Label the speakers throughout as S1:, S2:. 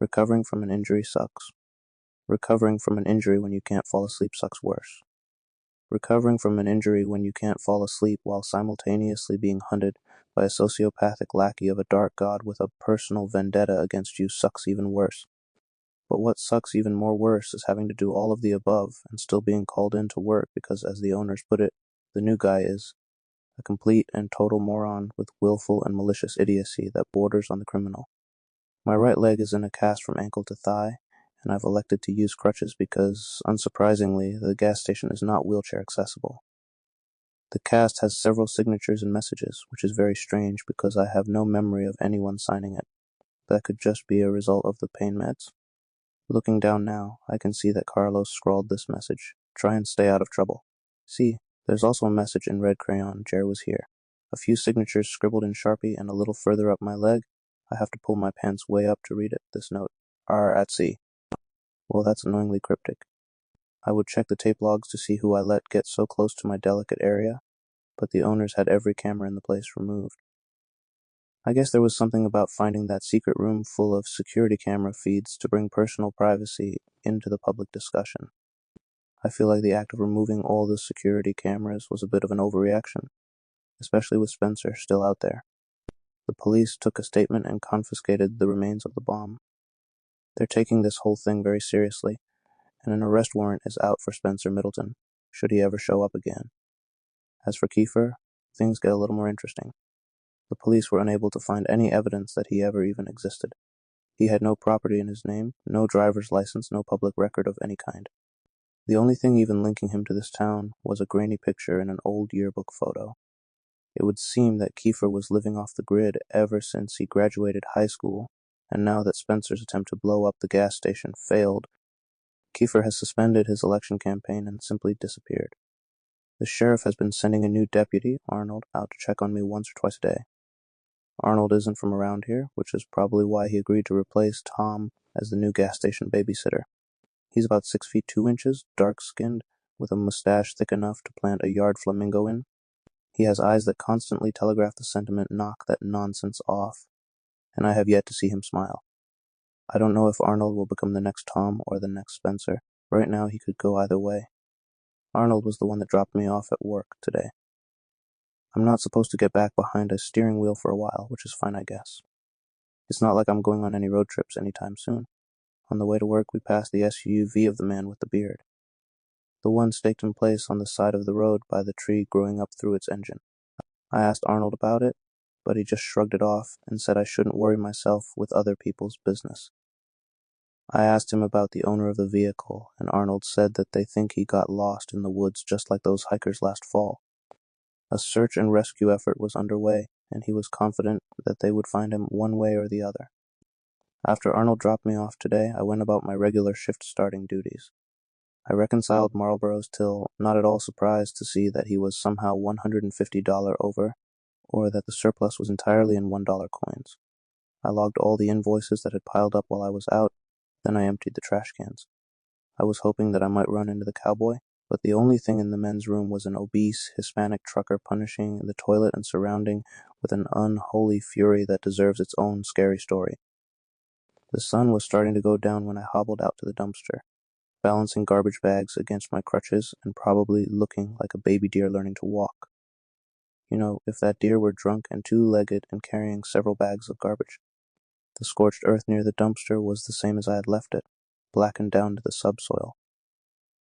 S1: Recovering from an injury sucks. Recovering from an injury when you can't fall asleep sucks worse. Recovering from an injury when you can't fall asleep while simultaneously being hunted by a sociopathic lackey of a dark god with a personal vendetta against you sucks even worse. But what sucks even more worse is having to do all of the above and still being called in to work because, as the owners put it, the new guy is a complete and total moron with willful and malicious idiocy that borders on the criminal. My right leg is in a cast from ankle to thigh, and I've elected to use crutches because, unsurprisingly, the gas station is not wheelchair accessible. The cast has several signatures and messages, which is very strange because I have no memory of anyone signing it. That could just be a result of the pain meds. Looking down now, I can see that Carlos scrawled this message: "Try and stay out of trouble." See, there's also a message in red crayon: "Jer was here." A few signatures scribbled in Sharpie, and a little further up my leg, I have to pull my pants way up to read it, this note: "R at sea." Well, that's annoyingly cryptic. I would check the tape logs to see who I let get so close to my delicate area, but the owners had every camera in the place removed. I guess there was something about finding that secret room full of security camera feeds to bring personal privacy into the public discussion. I feel like the act of removing all the security cameras was a bit of an overreaction, especially with Spencer still out there. The police took a statement and confiscated the remains of the bomb. They're taking this whole thing very seriously, and an arrest warrant is out for Spencer Middleton, should he ever show up again. As for Kiefer, things get a little more interesting. The police were unable to find any evidence that he ever even existed. He had no property in his name, no driver's license, no public record of any kind. The only thing even linking him to this town was a grainy picture in an old yearbook photo. It would seem that Kiefer was living off the grid ever since he graduated high school, and now that Spencer's attempt to blow up the gas station failed, Kiefer has suspended his election campaign and simply disappeared. The sheriff has been sending a new deputy, Arnold, out to check on me once or twice a day. Arnold isn't from around here, which is probably why he agreed to replace Tom as the new gas station babysitter. He's about 6 feet 2 inches, dark-skinned, with a mustache thick enough to plant a yard flamingo in. He has eyes that constantly telegraph the sentiment, "Knock that nonsense off," and I have yet to see him smile. I don't know if Arnold will become the next Tom or the next Spencer. Right now he could go either way. Arnold was the one that dropped me off at work today. I'm not supposed to get back behind a steering wheel for a while, which is fine, I guess. It's not like I'm going on any road trips anytime soon. On the way to work, we passed the SUV of the man with the beard, the one staked in place on the side of the road by the tree growing up through its engine. I asked Arnold about it, but he just shrugged it off and said I shouldn't worry myself with other people's business. I asked him about the owner of the vehicle, and Arnold said that they think he got lost in the woods just like those hikers last fall. A search and rescue effort was underway, and he was confident that they would find him one way or the other. After Arnold dropped me off today, I went about my regular shift-starting duties. I reconciled Marlboro's till, not at all surprised to see that he was somehow $150 over, or that the surplus was entirely in $1 coins. I logged all the invoices that had piled up while I was out, then I emptied the trash cans. I was hoping that I might run into the cowboy, but the only thing in the men's room was an obese Hispanic trucker punishing the toilet and surrounding with an unholy fury that deserves its own scary story. The sun was starting to go down when I hobbled out to the dumpster, balancing garbage bags against my crutches and probably looking like a baby deer learning to walk. You know, if that deer were drunk and two-legged and carrying several bags of garbage. The scorched earth near the dumpster was the same as I had left it, blackened down to the subsoil.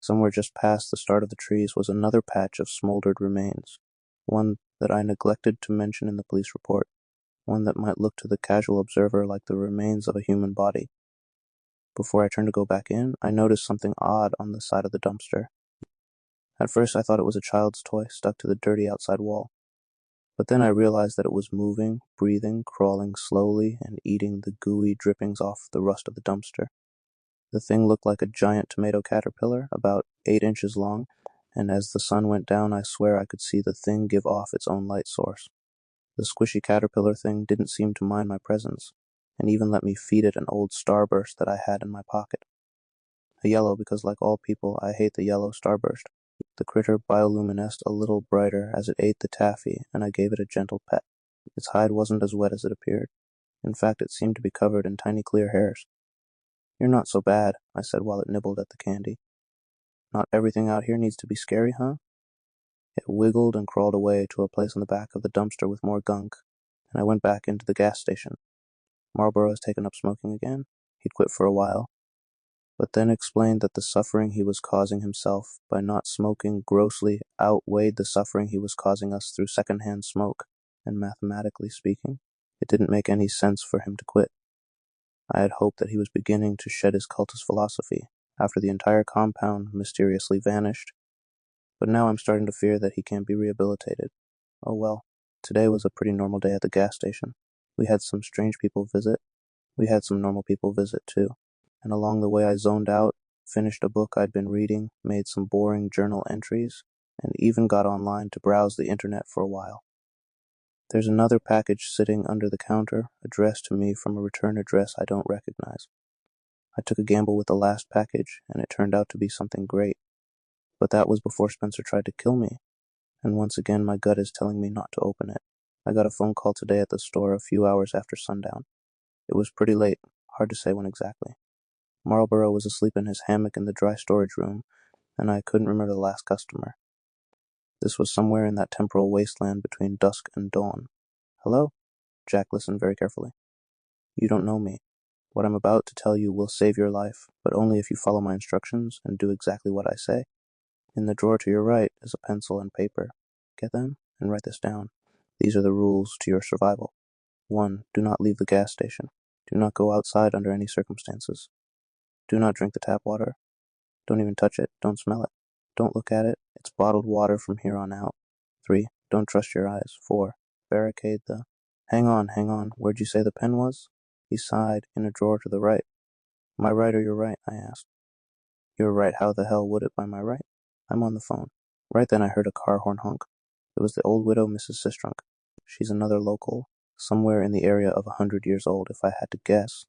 S1: Somewhere just past the start of the trees was another patch of smoldered remains, one that I neglected to mention in the police report, one that might look to the casual observer like the remains of a human body. Before I turned to go back in, I noticed something odd on the side of the dumpster. At first I thought it was a child's toy stuck to the dirty outside wall. But then I realized that it was moving, breathing, crawling slowly, and eating the gooey drippings off the rust of the dumpster. The thing looked like a giant tomato caterpillar, about 8 inches long, and as the sun went down I swear I could see the thing give off its own light source. The squishy caterpillar thing didn't seem to mind my presence, and even let me feed it an old starburst that I had in my pocket. A yellow, because like all people I hate the yellow starburst. The critter bioluminesced a little brighter as it ate the taffy, and I gave it a gentle pet. Its hide wasn't as wet as it appeared. In fact, it seemed to be covered in tiny clear hairs. You're not so bad, I said while it nibbled at the candy. Not everything out here needs to be scary, huh? It wiggled and crawled away to a place on the back of the dumpster with more gunk, and I went back into the gas station. Marlboro has taken up smoking again. He'd quit for a while, but then explained that the suffering he was causing himself by not smoking grossly outweighed the suffering he was causing us through secondhand smoke, and mathematically speaking, it didn't make any sense for him to quit. I had hoped that he was beginning to shed his cultist philosophy after the entire compound mysteriously vanished, but now I'm starting to fear that he can't be rehabilitated. Oh well, today was a pretty normal day at the gas station. We had some strange people visit. We had some normal people visit too. And along the way I zoned out, finished a book I'd been reading, made some boring journal entries, and even got online to browse the internet for a while. There's another package sitting under the counter, addressed to me from a return address I don't recognize. I took a gamble with the last package, and it turned out to be something great. But that was before Spencer tried to kill me, and once again my gut is telling me not to open it. I got a phone call today at the store a few hours after sundown. It was pretty late, hard to say when exactly. Marlboro was asleep in his hammock in the dry storage room, and I couldn't remember the last customer. This was somewhere in that temporal wasteland between dusk and dawn. Hello? Jack listened very carefully. You don't know me. What I'm about to tell you will save your life, but only if you follow my instructions and do exactly what I say. In the drawer to your right is a pencil and paper. Get them and write this down. These are the rules to your survival. 1. Do not leave the gas station. Do not go outside under any circumstances. Do not drink the tap water. Don't even touch it. Don't smell it. Don't look at it. It's bottled water from here on out. 3. Don't trust your eyes. 4. Barricade the... Hang on. Where'd you say the pen was? He sighed. In a drawer to the right. My right or your right? I asked. Your right. How the hell would it by my right? I'm on the phone. Right then I heard a car horn honk. It was the old widow, Mrs. Sistrunk. She's another local, somewhere in the area of 100 years old, if I had to guess.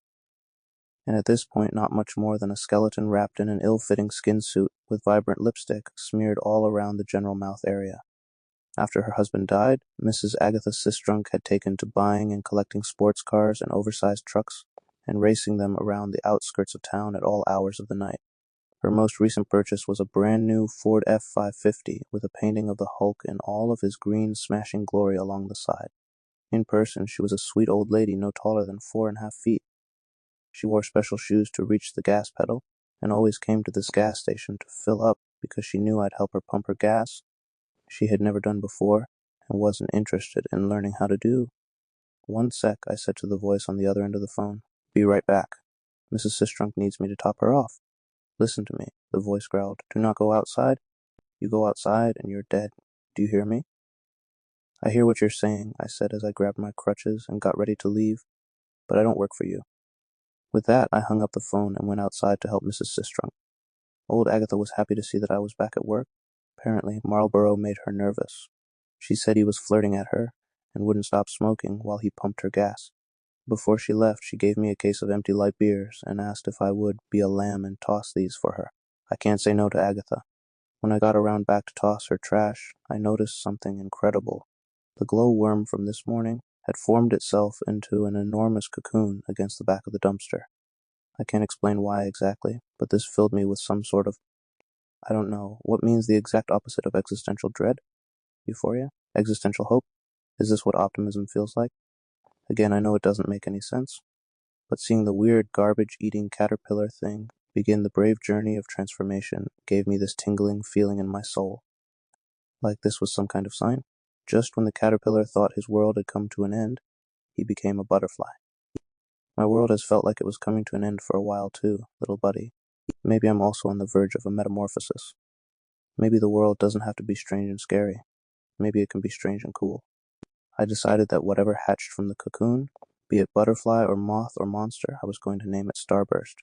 S1: And at this point not much more than a skeleton wrapped in an ill-fitting skin suit with vibrant lipstick smeared all around the general mouth area. After her husband died, Mrs. Agatha Sistrunk had taken to buying and collecting sports cars and oversized trucks and racing them around the outskirts of town at all hours of the night. Her most recent purchase was a brand new Ford F-550 with a painting of the Hulk in all of his green smashing glory along the side. In person, she was a sweet old lady no taller than 4.5 feet. She wore special shoes to reach the gas pedal, and always came to this gas station to fill up because she knew I'd help her pump her gas. She had never done before, and wasn't interested in learning how to do. 1 sec, I said to the voice on the other end of the phone. Be right back. Mrs. Sistrunk needs me to top her off. Listen to me, the voice growled. Do not go outside. You go outside and you're dead. Do you hear me? I hear what you're saying, I said as I grabbed my crutches and got ready to leave, but I don't work for you. With that, I hung up the phone and went outside to help Mrs. Sistrunk. Old Agatha was happy to see that I was back at work. Apparently, Marlboro made her nervous. She said he was flirting at her and wouldn't stop smoking while he pumped her gas. Before she left, she gave me a case of empty light beers and asked if I would be a lamb and toss these for her. I can't say no to Agatha. When I got around back to toss her trash, I noticed something incredible. The glowworm from this morning had formed itself into an enormous cocoon against the back of the dumpster. I can't explain why exactly, but this filled me with some sort of, I don't know, what means the exact opposite of existential dread? Euphoria? Existential hope? Is this what optimism feels like? Again, I know it doesn't make any sense, but seeing the weird garbage-eating caterpillar thing begin the brave journey of transformation gave me this tingling feeling in my soul. Like this was some kind of sign. Just when the caterpillar thought his world had come to an end, he became a butterfly. My world has felt like it was coming to an end for a while too, little buddy. Maybe I'm also on the verge of a metamorphosis. Maybe the world doesn't have to be strange and scary. Maybe it can be strange and cool. I decided that whatever hatched from the cocoon, be it butterfly or moth or monster, I was going to name it Starburst.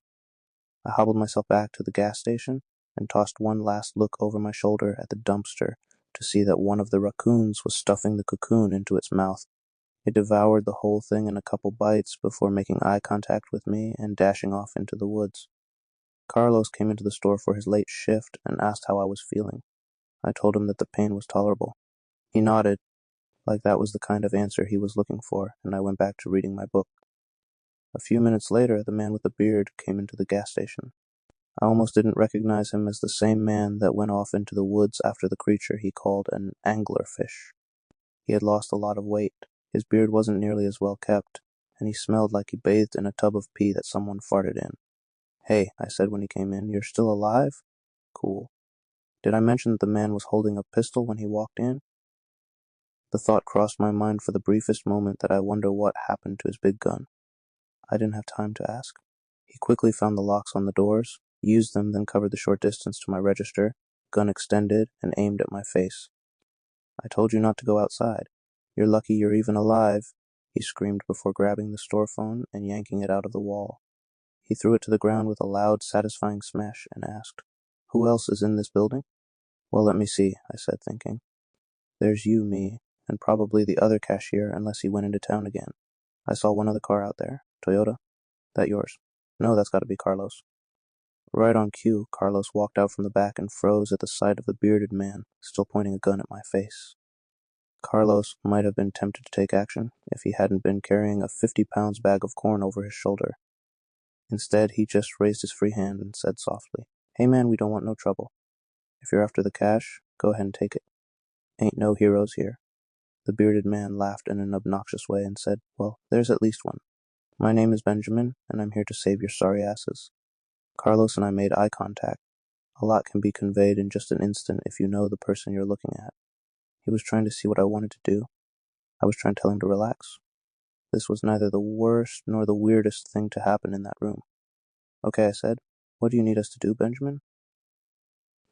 S1: I hobbled myself back to the gas station and tossed one last look over my shoulder at the dumpster to see that one of the raccoons was stuffing the cocoon into its mouth. It devoured the whole thing in a couple bites before making eye contact with me and dashing off into the woods. Carlos came into the store for his late shift and asked how I was feeling. I told him that the pain was tolerable. He nodded, like that was the kind of answer he was looking for, and I went back to reading my book. A few minutes later, the man with the beard came into the gas station. I almost didn't recognize him as the same man that went off into the woods after the creature he called an anglerfish. He had lost a lot of weight, his beard wasn't nearly as well kept, and he smelled like he bathed in a tub of pee that someone farted in. "Hey," I said when he came in, "you're still alive?" "Cool. Did I mention that the man was holding a pistol when he walked in?" The thought crossed my mind for the briefest moment that I wonder what happened to his big gun. I didn't have time to ask. He quickly found the locks on the doors, used them, then covered the short distance to my register, gun extended, and aimed at my face. "I told you not to go outside. You're lucky you're even alive," he screamed before grabbing the store phone and yanking it out of the wall. He threw it to the ground with a loud, satisfying smash and asked, "Who else is in this building?" "Well, let me see," I said, thinking. "There's you, me, and probably the other cashier unless he went into town again. I saw one other car out there. Toyota? That yours?" "No, that's gotta be Carlos." Right on cue, Carlos walked out from the back and froze at the sight of the bearded man, still pointing a gun at my face. Carlos might have been tempted to take action if he hadn't been carrying a 50 pounds bag of corn over his shoulder. Instead, he just raised his free hand and said softly, "Hey man, we don't want no trouble. If you're after the cash, go ahead and take it. Ain't no heroes here." The bearded man laughed in an obnoxious way and said, "Well, there's at least one. My name is Benjamin, and I'm here to save your sorry asses." Carlos and I made eye contact. A lot can be conveyed in just an instant if you know the person you're looking at. He was trying to see what I wanted to do. I was trying to tell him to relax. This was neither the worst nor the weirdest thing to happen in that room. "Okay," I said. "What do you need us to do, Benjamin?"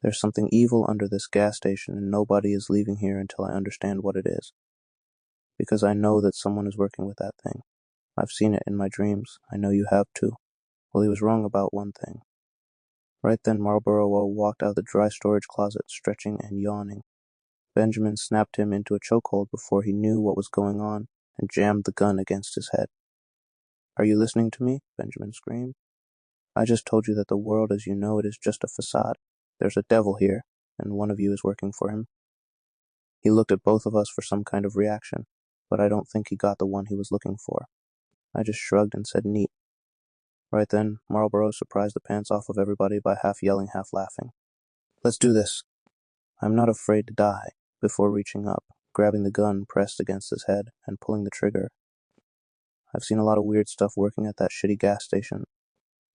S1: "There's something evil under this gas station, and nobody is leaving here until I understand what it is. Because I know that someone is working with that thing. I've seen it in my dreams. I know you have too." Well, he was wrong about one thing. Right then, Marlboro walked out of the dry storage closet, stretching and yawning. Benjamin snapped him into a chokehold before he knew what was going on and jammed the gun against his head. "Are you listening to me?" Benjamin screamed. "I just told you that the world as you know it is just a facade. There's a devil here, and one of you is working for him." He looked at both of us for some kind of reaction, but I don't think he got the one he was looking for. I just shrugged and said neat. Right then, Marlboro surprised the pants off of everybody by half yelling, half laughing. "Let's do this." "I'm not afraid to die," before reaching up, grabbing the gun pressed against his head, and pulling the trigger. I've seen a lot of weird stuff working at that shitty gas station.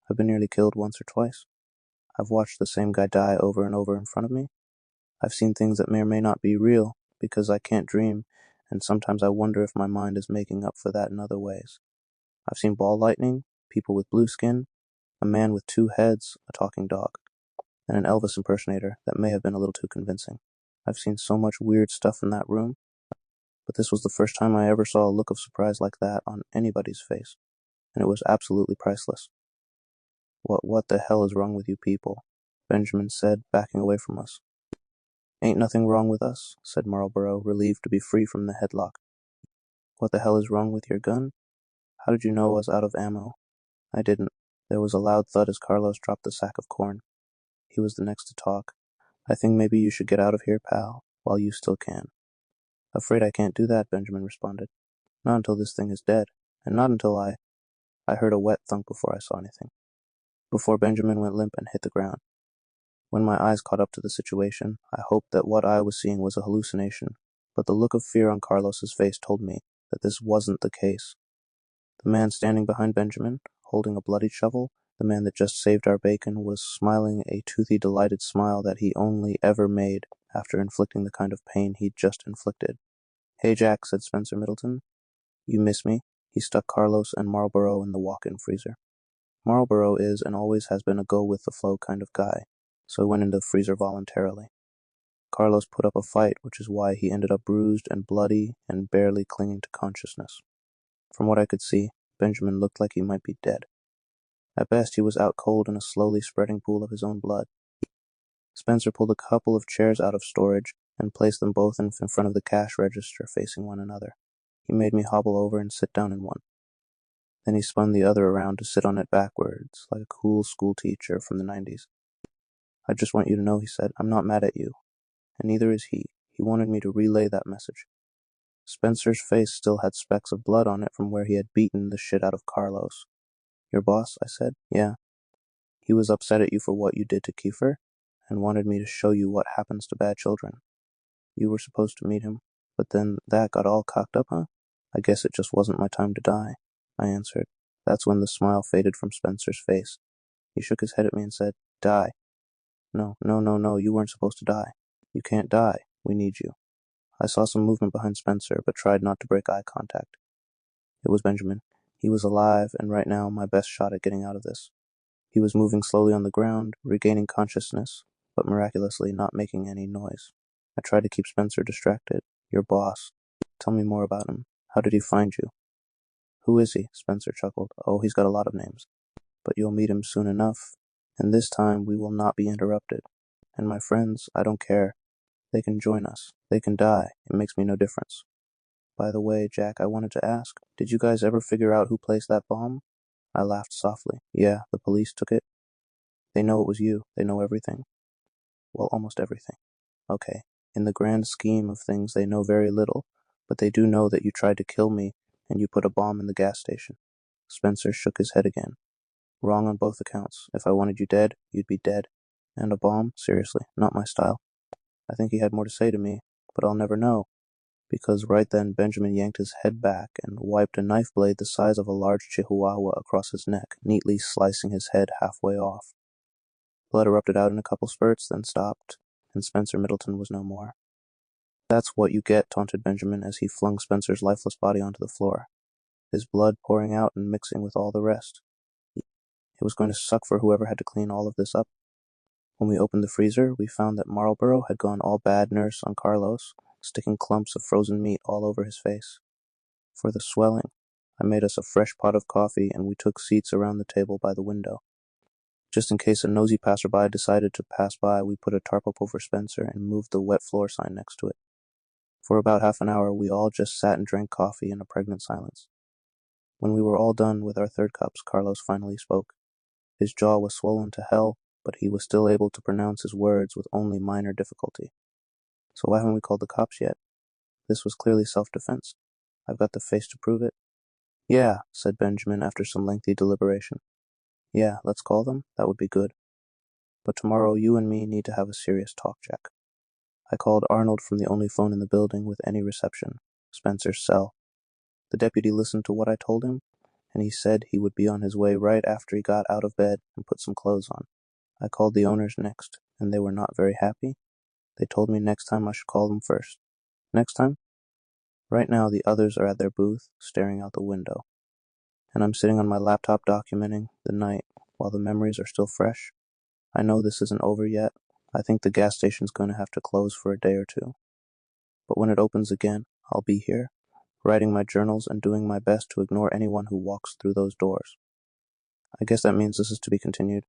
S1: I've been nearly killed once or twice. I've watched the same guy die over and over in front of me. I've seen things that may or may not be real, because I can't dream, and sometimes I wonder if my mind is making up for that in other ways. I've seen ball lightning, people with blue skin, a man with two heads, a talking dog, and an Elvis impersonator that may have been a little too convincing. I've seen so much weird stuff in that room, but this was the first time I ever saw a look of surprise like that on anybody's face, and it was absolutely priceless. What the hell is wrong with you people?" Benjamin said, backing away from us. "Ain't nothing wrong with us," said Marlboro, relieved to be free from the headlock. "What the hell is wrong with your gun? How did you know I was out of ammo?" I didn't. There was a loud thud as Carlos dropped the sack of corn. He was the next to talk. "I think maybe you should get out of here, pal, while you still can." "Afraid I can't do that," Benjamin responded. "Not until this thing is dead, and not until I heard a wet thunk before I saw anything. Before Benjamin went limp and hit the ground. When my eyes caught up to the situation, I hoped that what I was seeing was a hallucination, but the look of fear on Carlos's face told me that this wasn't the case. The man standing behind Benjamin, holding a bloodied shovel, the man that just saved our bacon, was smiling a toothy, delighted smile that he only ever made after inflicting the kind of pain he'd just inflicted. "Hey Jack," said Spencer Middleton. "You miss me?" He stuck Carlos and Marlboro in the walk-in freezer. Marlboro is and always has been a go-with-the-flow kind of guy, so he went into the freezer voluntarily. Carlos put up a fight, which is why he ended up bruised and bloody and barely clinging to consciousness. From what I could see, Benjamin looked like he might be dead. At best, he was out cold in a slowly spreading pool of his own blood. Spencer pulled a couple of chairs out of storage and placed them both in front of the cash register facing one another. He made me hobble over and sit down in one. Then he spun the other around to sit on it backwards, like a cool school teacher from the 90s. "I just want you to know," he said, "I'm not mad at you. And neither is he. He wanted me to relay that message." Spencer's face still had specks of blood on it from where he had beaten the shit out of Carlos. Your boss? I said. Yeah. He was upset at you for what you did to Kiefer, and wanted me to show you what happens to bad children. You were supposed to meet him, but then that got all cocked up, huh? I guess it just wasn't my time to die, I answered. That's when the smile faded from Spencer's face. He shook his head at me and said, Die. No, no, no, no, you weren't supposed to die. You can't die. We need you. I saw some movement behind Spencer, but tried not to break eye contact. It was Benjamin. He was alive, and right now my best shot at getting out of this. He was moving slowly on the ground, regaining consciousness, but miraculously not making any noise. I tried to keep Spencer distracted. Your boss. Tell me more about him. How did he find you? Who is he? Spencer chuckled. Oh, he's got a lot of names. But you'll meet him soon enough, and this time we will not be interrupted. And my friends, I don't care. They can join us. They can die. It makes me no difference. By the way, Jack, I wanted to ask, did you guys ever figure out who placed that bomb? I laughed softly. Yeah, the police took it. They know it was you. They know everything. Well, almost everything. Okay. In the grand scheme of things, they know very little, but they do know that you tried to kill me and you put a bomb in the gas station. Spencer shook his head again. Wrong on both accounts. If I wanted you dead, you'd be dead. And a bomb? Seriously, not my style. I think he had more to say to me, but I'll never know. Because right then Benjamin yanked his head back and wiped a knife blade the size of a large chihuahua across his neck, neatly slicing his head halfway off. Blood erupted out in a couple spurts, then stopped, and Spencer Middleton was no more. That's what you get, taunted Benjamin as he flung Spencer's lifeless body onto the floor, his blood pouring out and mixing with all the rest. It was going to suck for whoever had to clean all of this up. When we opened the freezer, we found that Marlborough had gone all bad nurse on Carlos, sticking clumps of frozen meat all over his face. For the swelling, I made us a fresh pot of coffee and we took seats around the table by the window. Just in case a nosy passerby decided to pass by, we put a tarp up over Spencer and moved the wet floor sign next to it. For about half an hour, we all just sat and drank coffee in a pregnant silence. When we were all done with our third cups, Carlos finally spoke. His jaw was swollen to hell, but he was still able to pronounce his words with only minor difficulty. So why haven't we called the cops yet? This was clearly self-defense. I've got the face to prove it. Yeah, said Benjamin after some lengthy deliberation. Yeah, let's call them. That would be good. But tomorrow you and me need to have a serious talk, Jack. I called Arnold from the only phone in the building with any reception, Spencer's cell. The deputy listened to what I told him, and he said he would be on his way right after he got out of bed and put some clothes on. I called the owners next, and they were not very happy. They told me next time I should call them first. Next time? Right now the others are at their booth, staring out the window. And I'm sitting on my laptop documenting the night while the memories are still fresh. I know this isn't over yet. I think the gas station's going to have to close for a day or two. But when it opens again, I'll be here, writing my journals and doing my best to ignore anyone who walks through those doors. I guess that means this is to be continued.